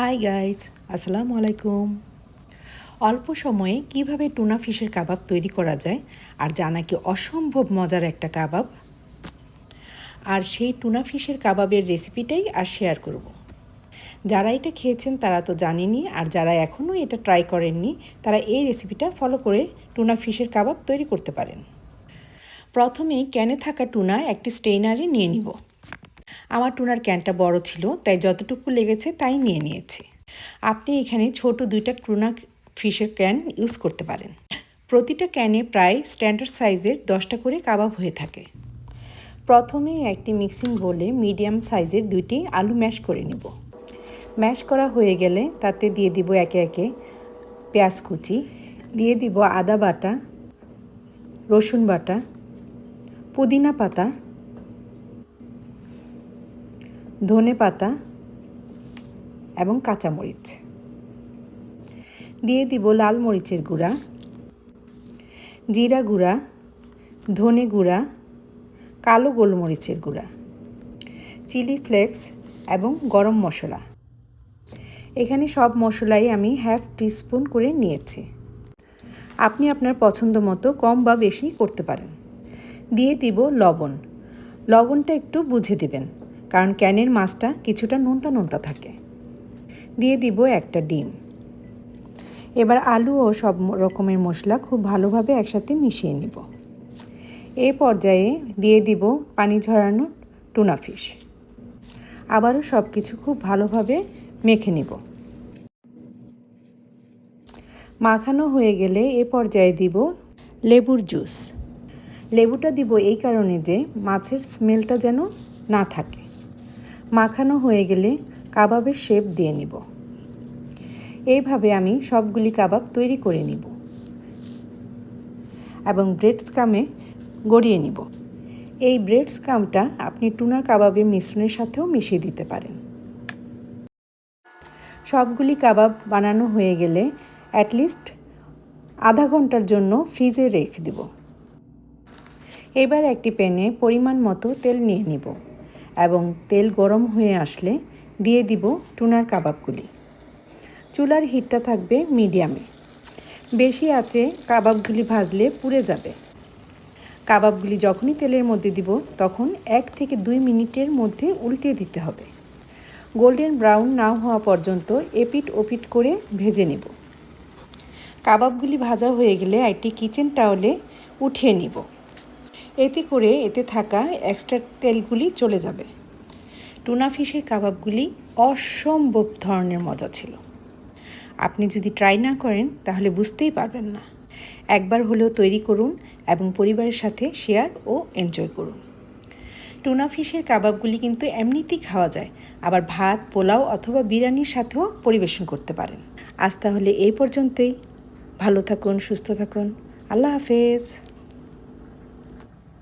Hi guys, আসসালামু আলাইকুম। অল্প সময়ে কিভাবে টুনা ফিশের কাবাব তৈরি করা যায় আর যা নাকি অসম্ভব মজার একটা কাবাব, আর সেই টুনা ফিশের কাবাবের রেসিপিটাই আর শেয়ার করব। যারা এটা খেয়েছেন তারা তো জানেনই, আর যারা এখনও এটা ট্রাই করেননি তারা এই রেসিপিটা ফলো করে টুনা ফিশের কাবাব তৈরি করতে পারেন। প্রথমেই ক্যানে থাকা টুনা একটি স্টেইনারে নিয়ে নিব। আমার টুনার ক্যানটা বড় ছিল, তাই যতটুকু লেগেছে তাই নিয়ে নিয়েছি। আপনি এখানে ছোট 2টা টুনা ফিশের ক্যান ইউজ করতে পারেন। প্রতিটা ক্যানে প্রায় স্ট্যান্ডার্ড সাইজের 10টা করে কাবাব হয়ে থাকে। প্রথমে একটি মিক্সিং বোলে মিডিয়াম সাইজের 2টি আলু ম্যাশ করে নেব। ম্যাশ করা হয়ে গেলে তাতে দিয়ে দিব একে একে পেঁয়াজ কুচি, দিয়ে দিব আদা বাটা, রসুন বাটা, পুদিনা পাতা, ধনে পাতা এবং কাঁচামরিচ। দিয়ে দিব লাল মরিচের গুঁড়া, জিরা গুঁড়া, ধনে গুঁড়া, কালো গোলমরিচের গুঁড়া, চিলি ফ্লেক্স এবং গরম মশলা। এখানে সব মশলাই আমি 1/2 টিস্পুন করে নিয়েছি। আপনি আপনার পছন্দ মতো কম বা বেশি করতে পারেন। দিয়ে দিব লবণ। লবণটা একটু বুঝে দিবেন, কারণ ক্যানের মাছটা কিছুটা নোনতা নোনতা থাকে। দিয়ে দিব একটা ডিম। এবার আলু ও সব রকমের মশলা খুব ভালোভাবে একসাথে মিশিয়ে নিব। এই পর্যায়ে দিয়ে দিব পানি ঝরানো টুনা ফিশ। আবারও সব কিছু খুব ভালোভাবে মেখে নিব। মাখানো হয়ে গেলে এ পর্যায়ে দিব লেবুর জুস। লেবুটা দিব এই কারণে যে মাছের স্মেলটা যেন না থাকে। মাখানো হয়ে গেলে কাবাবের শেপ দিয়ে নিব। এইভাবে আমি সবগুলি কাবাব তৈরি করে নিব এবং ব্রেড স্ক্রামে গড়িয়ে নিব। এই ব্রেড স্ক্রামটা আপনি টুনার কাবাবের মিশ্রণের সাথেও মিশিয়ে দিতে পারেন। সবগুলি কাবাব বানানো হয়ে গেলে অ্যাটলিস্ট আধা ঘন্টার জন্য ফ্রিজে রেখে দেব। এবার একটি প্যানে পরিমাণ মতো তেল নিয়ে নিব এবং তেল গরম হয়ে আসলে দিয়ে দিব টুনার কাবাবগুলি। চুলার হিটটা থাকবে মিডিয়ামে। বেশি আঁচে কাবাবগুলি ভাজলে পুড়ে যাবে। কাবাবগুলি যখনই তেলের মধ্যে দিব তখন 1 থেকে 2 মিনিটের মধ্যে উল্টে দিতে হবে। গোল্ডেন ব্রাউন না হওয়া পর্যন্ত এপিট ওপিট করে ভেজে নেব। কাবাবগুলি ভাজা হয়ে গেলে একটি কিচেন টাওয়েলে উঠিয়ে নিব। এতে থাকা এক্সট্রা তেলগুলি চলে যাবে। টুনা ফিশের কাবাবগুলি অসম্ভব ধরনের মজা ছিল। আপনি যদি ট্রাই না করেন তাহলে বুঝতেই পারবেন না। একবার হলেও তৈরি করুন এবং পরিবারের সাথে শেয়ার ও এনজয় করুন। টুনা ফিশের কাবাবগুলি কিন্তু এমনিতেই খাওয়া যায়, আবার ভাত, পোলাও অথবা বিরিয়ানির সাথেও পরিবেশন করতে পারেন। আজ তাহলে এই পর্যন্তই। ভালো থাকুন, সুস্থ থাকুন। আল্লাহ হাফেজ।